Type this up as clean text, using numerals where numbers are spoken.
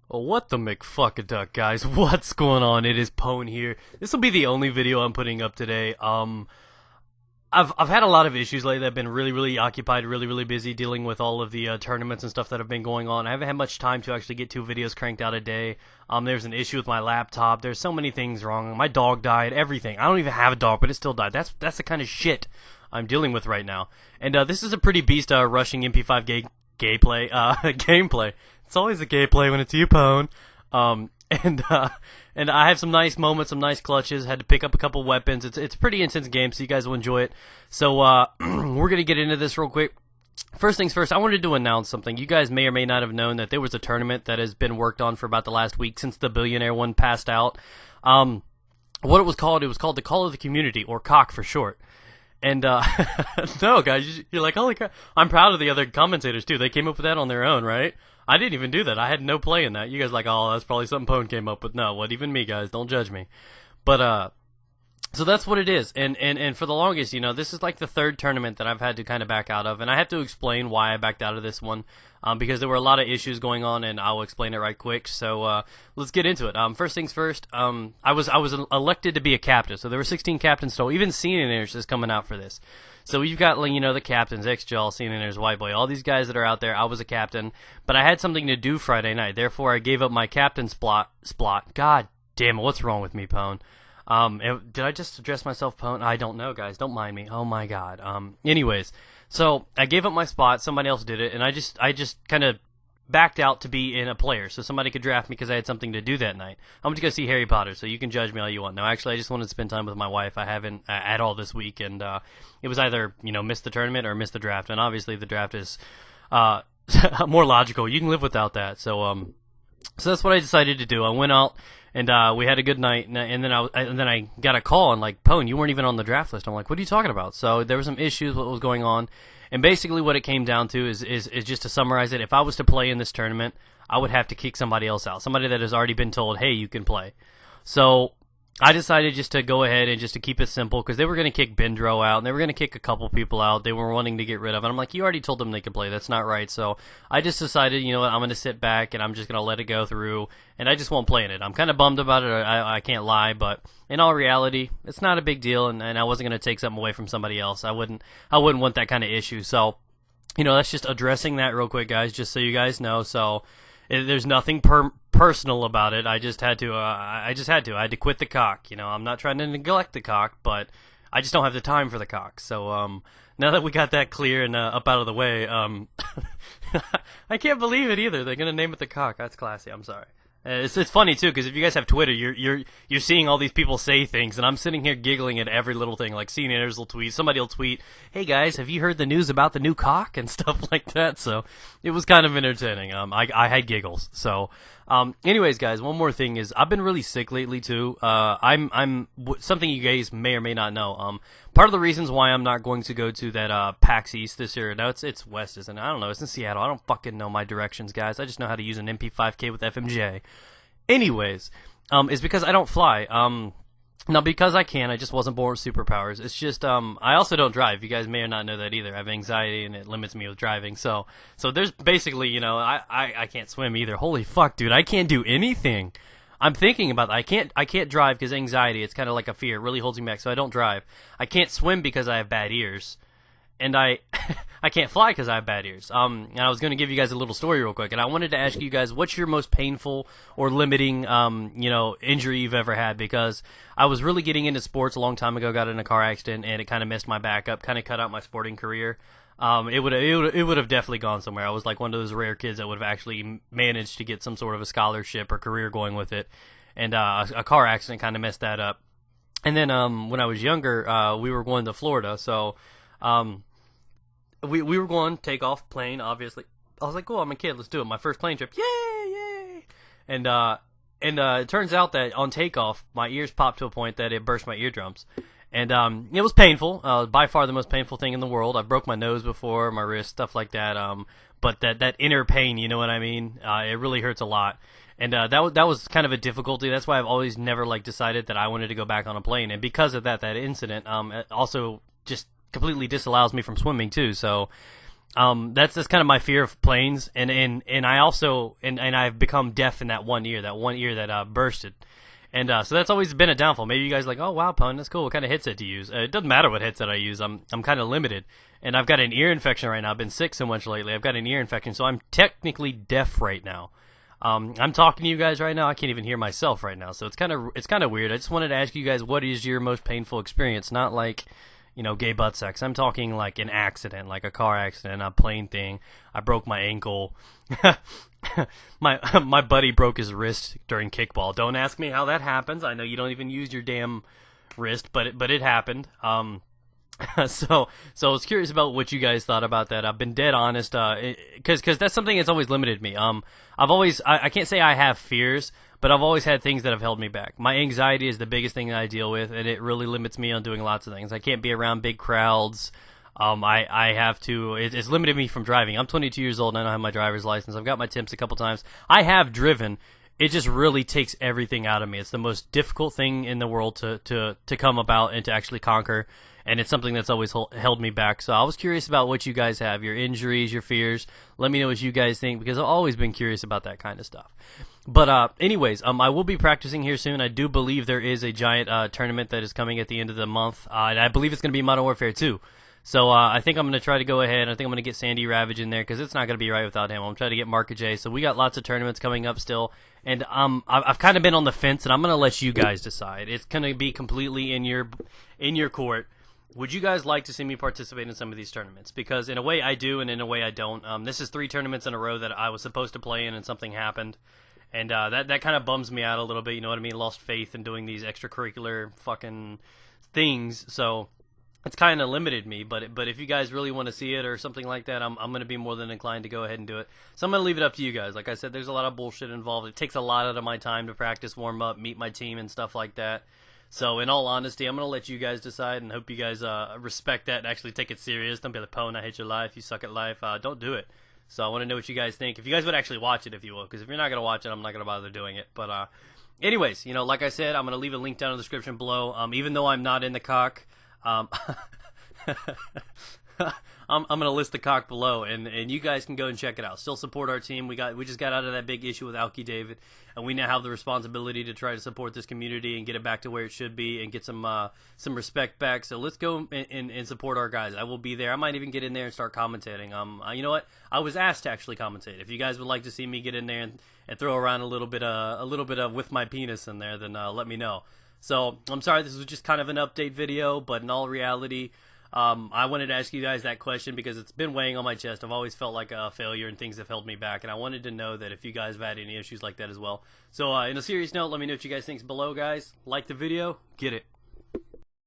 Oh, what the McFuckaduck, guys? What's going on? It is Pwn here. This will be the only video I'm putting up today. I've had a lot of issues lately. I've been really occupied, really busy dealing with all of the tournaments and stuff that have been going on. I haven't had much time to actually get 2 videos cranked out a day. There's an issue with my laptop. There's so many things wrong. My dog died. Everything. I don't even have a dog, but it still died. That's the kind of shit I'm dealing with right now. And this is a pretty beast rushing MP5 gameplay. It's always a gameplay when it's you, Pwn. And I have some nice moments, some nice clutches. Had to pick up a couple weapons. It's a pretty intense game, so you guys will enjoy it. So we're gonna get into this real quick. First things first, I wanted to announce something. You guys may or may not have known that there was a tournament that has been worked on for about the last week since the billionaire one passed out. What it was called the Call of the Community, or COC for short. And no, guys, you're like, holy crap! I'm proud of the other commentators too. They came up with that on their own, right? I didn't even do that. I had no play in that. You guys are like, oh, that's probably something Pwn came up with. No, what? Even me, guys, don't judge me. But so that's what it is. And for the longest, you know, this is like the 3rd tournament that I've had to kind of back out of, and I have to explain why I backed out of this one, because there were a lot of issues going on, and I'll explain it right quick. So let's get into it. First things first. I was elected to be a captain, so there were 16 captains total. Even Seniors is coming out for this. So you've got, you know, the captains, XJL, Seniors, White Boy, all these guys that are out there. I was a captain, but I had something to do Friday night. Therefore, I gave up my captain spot. God damn it, what's wrong with me, Pwn? Did I just address myself, Pwn? I don't know, guys. Don't mind me. Oh my god. Anyways, so I gave up my spot. Somebody else did it, and I just kind of backed out to be in a player, so somebody could draft me because I had something to do that night. I'm going to go see Harry Potter, so you can judge me all you want. No, actually, I just wanted to spend time with my wife. I haven't at all this week, and it was either, you know, miss the tournament or miss the draft, and obviously the draft is more logical. You can live without that, so that's what I decided to do. I went out, and we had a good night, and then I got a call, and like, Pwn, you weren't even on the draft list. I'm like, what are you talking about? So there were some issues with what was going on, and basically what it came down to is just to summarize it. If I was to play in this tournament, I would have to kick somebody else out, somebody that has already been told, hey, you can play. So I decided just to go ahead and just to keep it simple, because they were going to kick Bendro out, and they were going to kick a couple people out they were wanting to get rid of. And I'm like, you already told them they could play. That's not right. So I just decided, you know what, I'm going to sit back, and I'm just going to let it go through, and I just won't play in it. I'm kind of bummed about it. I can't lie, but in all reality, it's not a big deal, and I wasn't going to take something away from somebody else. I wouldn't want that kind of issue. So, you know, that's just addressing that real quick, guys, just so you guys know. So there's nothing personal about it. I just had to. I had to quit the COC. You know, I'm not trying to neglect the COC, but I just don't have the time for the COC. So now that we got that clear and up out of the way, I can't believe it either. They're gonna name it the COC. That's classy. I'm sorry. It's funny too, because if you guys have Twitter, you're seeing all these people say things, and I'm sitting here giggling at every little thing. Like, Seniors will tweet, somebody will tweet, "Hey guys, have you heard the news about the new COC?" and stuff like that. So it was kind of entertaining. I had giggles. So, anyways, guys, one more thing is I've been really sick lately too. Something you guys may or may not know. Part of the reasons why I'm not going to go to that PAX East this year. Now it's West, isn't it? I don't know. It's in Seattle. I don't fucking know my directions, guys. I just know how to use an MP5K with FMJ. Anyways, is because I don't fly. Not because I can, I just wasn't born with superpowers. It's just, I also don't drive. You guys may or not know that either. I have anxiety, and it limits me with driving. So there's basically, you know, I can't swim either. Holy fuck, dude, I can't do anything. I'm thinking about that. I can't drive because anxiety. It's kind of like a fear. It really holds me back, so I don't drive. I can't swim because I have bad ears. And I can't fly because I have bad ears. And I was going to give you guys a little story real quick, and I wanted to ask you guys, what's your most painful or limiting, you know, injury you've ever had? Because I was really getting into sports a long time ago, got in a car accident, and it kind of messed my back up, kind of cut out my sporting career. It would have definitely gone somewhere. I was like one of those rare kids that would have actually managed to get some sort of a scholarship or career going with it, and a car accident kind of messed that up. And then when I was younger, we were going to Florida, so we were going to take off plane, obviously. I was like, cool, I'm a kid, let's do it. My first plane trip, yay! And it turns out that on takeoff, my ears popped to a point that it burst my eardrums. And it was painful, by far the most painful thing in the world. I broke my nose before, my wrist, stuff like that. But that inner pain, you know what I mean? It really hurts a lot. And that was kind of a difficulty. That's why I've always never decided that I wanted to go back on a plane. And because of that incident, it also just completely disallows me from swimming too. So That's kind of my fear of planes, and I also and I've become deaf in that one ear that bursted. And so that's always been a downfall. Maybe you guys are like, oh wow, Pwn, that's cool. What kind of headset do you use? It doesn't matter what headset I use. I'm kind of limited, and I've got an ear infection right now. I've been sick so much lately. I've got an ear infection, so I'm technically deaf right now. I'm talking to you guys right now. I can't even hear myself right now, so it's kind of weird. I just wanted to ask you guys, what is your most painful experience? Not like, gay butt sex. I'm talking like an accident, like a car accident, a plane thing. I broke my ankle. my buddy broke his wrist during kickball. Don't ask me how that happens. I know you don't even use your damn wrist, but it happened. So I was curious about what you guys thought about that. I've been dead honest, because that's something that's always limited me. I can't say I have fears, but I've always had things that have held me back. My anxiety is the biggest thing that I deal with, and it really limits me on doing lots of things. I can't be around big crowds. I have to. It's limited me from driving. I'm 22 years old and I don't have my driver's license. I've got my temps a couple times. I have driven. It just really takes everything out of me. It's the most difficult thing in the world to come about and to actually conquer. And it's something that's always held me back. So I was curious about what you guys have, your injuries, your fears. Let me know what you guys think, because I've always been curious about that kind of stuff. But anyways, I will be practicing here soon. I do believe there is a giant tournament that is coming at the end of the month. And I believe it's going to be Modern Warfare 2. So I think I'm going to try to go ahead. I think I'm going to get Sandy Ravage in there, because it's not going to be right without him. I'm trying to get Marka J. So we got lots of tournaments coming up still. And I've kind of been on the fence, and I'm going to let you guys decide. It's going to be completely in your court. Would you guys like to see me participate in some of these tournaments? Because in a way I do, and in a way I don't. This is 3 tournaments in a row that I was supposed to play in, and something happened. And that kind of bums me out a little bit, you know what I mean? Lost faith in doing these extracurricular fucking things. So it's kind of limited me, but if you guys really want to see it or something like that, I'm going to be more than inclined to go ahead and do it. So I'm going to leave it up to you guys. Like I said, there's a lot of bullshit involved. It takes a lot out of my time to practice, warm up, meet my team, and stuff like that. So in all honesty, I'm going to let you guys decide, and hope you guys respect that and actually take it serious. Don't be like, Pwn, I hate your life, you suck at life. Don't do it. So I want to know what you guys think. If you guys would actually watch it, if you will, because if you're not going to watch it, I'm not going to bother doing it. But anyways, like I said, I'm going to leave a link down in the description below. Even though I'm not in the cock, I'm gonna list the cock below, and you guys can go and check it out. Still support our team. We just got out of that big issue with Alki David, and we now have the responsibility to try to support this community and get it back to where it should be and get some respect back. So let's go and support our guys. I will be there. I might even get in there and start commentating. You know what? I was asked to actually commentate. If you guys would like to see me get in there and throw around a little bit of with my penis in there, then let me know. So I'm sorry, this was just kind of an update video, but in all reality, I wanted to ask you guys that question because it's been weighing on my chest. I've always felt like a failure and things have held me back, and I wanted to know that if you guys have had any issues like that as well. So in a serious note, let me know what you guys think below, guys. Like the video, get it.